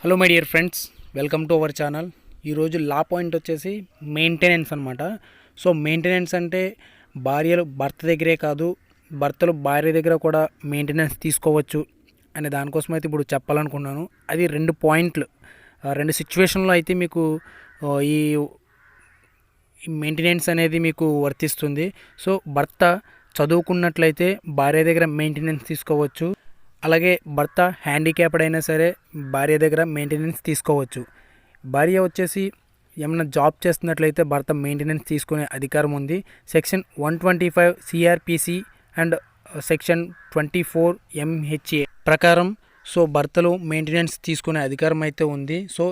Hello my dear friends, welcome to our channel. ఈరోజు law point వచ్చేసి maintenance అనమాట. So maintenance అంటే భర్త దగ్గరే కాదు, భర్తలు భార్య దగ్గర కూడా మెయింటెనెన్స్ తీసుకోవచ్చు అనే దానికోసం అయితే ఇప్పుడు చెప్పాలనుకున్నాను. అది రెండు పాయింట్లు, రెండు సిచ్యువేషన్లో అయితే మీకు ఈ మెయింటెనెన్స్ అనేది మీకు వర్తిస్తుంది. సో భర్త చదువుకున్నట్లయితే భార్య దగ్గర మెయింటెనెన్స్ తీసుకోవచ్చు. అలాగే భర్త హ్యాండిక్యాప్డ్ అయినా సరే భార్య దగ్గర మెయింటెనెన్స్ తీసుకోవచ్చు. భార్య వచ్చేసి ఏమైనా జాబ్ చేస్తున్నట్లయితే భర్త మెయింటెనెన్స్ తీసుకునే అధికారం ఉంది. Section 125 CrPC and section 24 MHA ప్రకారం సో భర్తలు మెయింటెనెన్స్ తీసుకునే అధికారం అయితే ఉంది. సో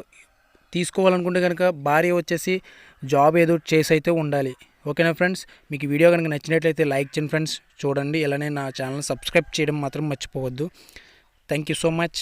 తీసుకోవాలనుకుంటే కనుక భార్య వచ్చేసి జాబ్ ఏదో చేసి అయితే ఉండాలి. ఓకేనా ఫ్రెండ్స్, మీకు వీడియో కనుక నచ్చినట్లయితే లైక్ చేయండి ఫ్రెండ్స్, చూడండి. ఇలానే నా ఛానల్ సబ్స్క్రైబ్ చేయడం మాత్రం మర్చిపోవద్దు. Thank you so much.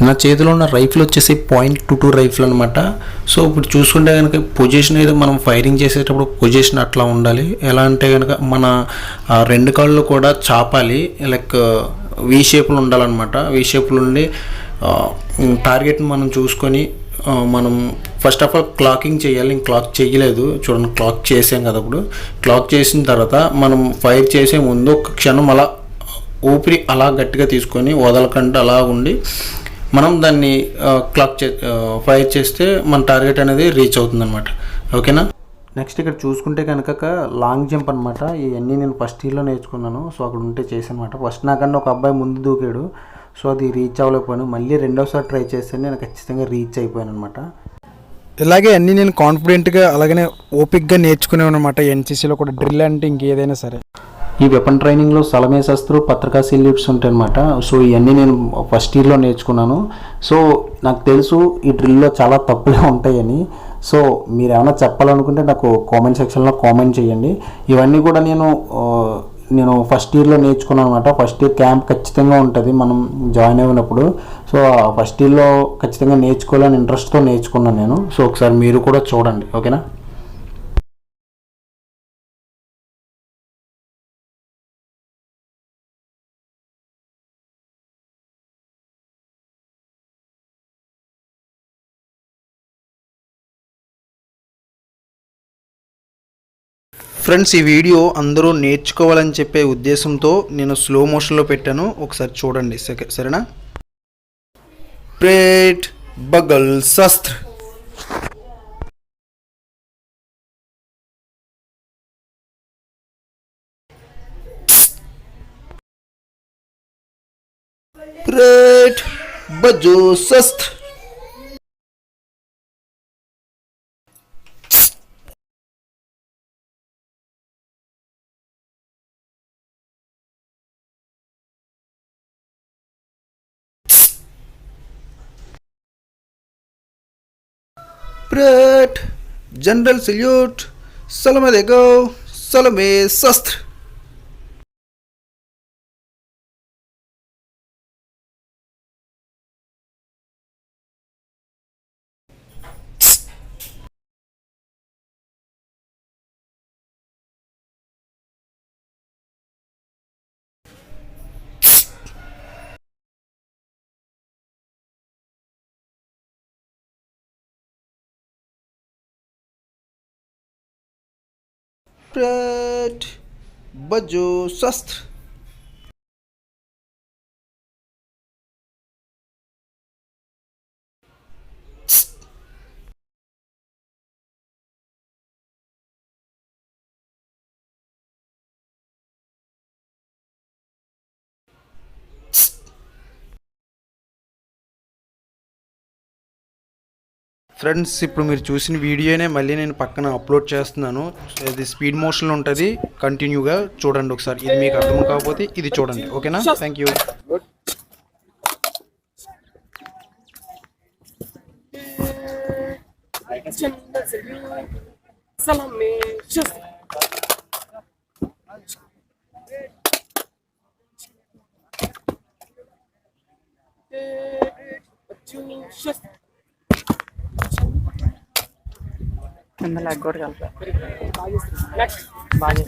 నా చేతిలో ఉన్న రైఫిల్ వచ్చేసి .22 రైఫిల్ అనమాట. సో ఇప్పుడు చూసుకుంటే కనుక పొజిషన్ అయితే మనం ఫైరింగ్ చేసేటప్పుడు పొజిషన్ అట్లా ఉండాలి. ఎలా అంటే కనుక మన రెండు కాళ్ళు కూడా చాపాలి, లైక్ వీ షేప్లో ఉండాలన్నమాట. వీ షేప్లో ఉండి టార్గెట్ని మనం చూసుకొని మనం ఫస్ట్ ఆఫ్ ఆల్ క్లాకింగ్ చేయాలి. క్లాక్ చేయలేదు చూడండి, క్లాక్ చేసాం కదా. ఇప్పుడు క్లాక్ చేసిన తర్వాత మనం ఫైర్ చేసే ముందు ఒక క్షణం అలా ఊపిరి అలా గట్టిగా తీసుకొని వదలకుండా అలా ఉండి మనం దాన్ని ఫైర్ చేస్తే మన టార్గెట్ అనేది రీచ్ అవుతుంది అనమాట. ఓకేనా. నెక్స్ట్ ఇక్కడ చూసుకుంటే కనుక లాంగ్ జంప్ అనమాట. ఇవన్నీ నేను ఫస్ట్ ఇయర్లో నేర్చుకున్నాను. సో అక్కడ ఉంటే చేశాను అనమాట. ఫస్ట్ నాకన్నా ఒక అబ్బాయి ముందు దూకాడు, సో అది రీచ్ అవ్వలేకపోయాను. మళ్ళీ రెండోసారి ట్రై చేస్తే నేను ఖచ్చితంగా రీచ్ అయిపోయాను అనమాట. ఇలాగే అన్నీ నేను కాన్ఫిడెంట్గా అలాగనే ఓపిక్గా నేర్చుకునేవాను అనమాట. ఎన్సీసీలో కూడా డ్రిల్ అంటే ఇంకేదైనా సరే. ఈ వెపన్ ట్రైనింగ్లో సలమే శస్త్రు, పత్రికా సెల్యూట్స్ ఉంటాయి అనమాట. సో ఇవన్నీ నేను ఫస్ట్ ఇయర్లో నేర్చుకున్నాను. సో నాకు తెలుసు ఈ డ్రిల్లో చాలా తప్పులే ఉంటాయని. సో మీరు ఏమైనా చెప్పాలనుకుంటే నాకు కామెంట్ సెక్షన్లో కామెంట్ చేయండి. ఇవన్నీ కూడా నేను ఫస్ట్ ఇయర్లో నేర్చుకున్నాను అనమాట. ఫస్ట్ ఇయర్ క్యాంప్ ఖచ్చితంగా ఉంటుంది మనం జాయిన్ అయినప్పుడు. సో ఫస్ట్ ఇయర్లో ఖచ్చితంగా నేర్చుకోవాలని ఇంట్రెస్ట్తో నేర్చుకున్నాను నేను. సో ఒకసారి మీరు కూడా చూడండి. ఓకేనా. ఫ్రెండ్స్, ఈ వీడియో అందరూ నేర్చుకోవాలని చెప్పే ఉద్దేశంతో నేను స్లో మోషన్లో పెట్టాను. ఒకసారి చూడండి, సరేనా. ప్రేట్ బగల్ శస్త్ర. ప్రేట్ బజో శస్త్ర. Pret, General Salute, Salome de Go, Salome Sastre. Pret, Bajo Sastre. Friends ఇప్పుడు మీరు చూసిన వీడియోనే మళ్ళీ నేను పక్కన అప్లోడ్ చేస్తున్నాను. ఇది స్పీడ్ మోషన్లో ఉంటుంది, కంటిన్యూగా చూడండి ఒకసారి. ఇది మీకు అర్థం కాకపోతే ఇది చూడండి, ఓకేనా? Thank you. కింద లెగ్ కూడా కలిపా బాగా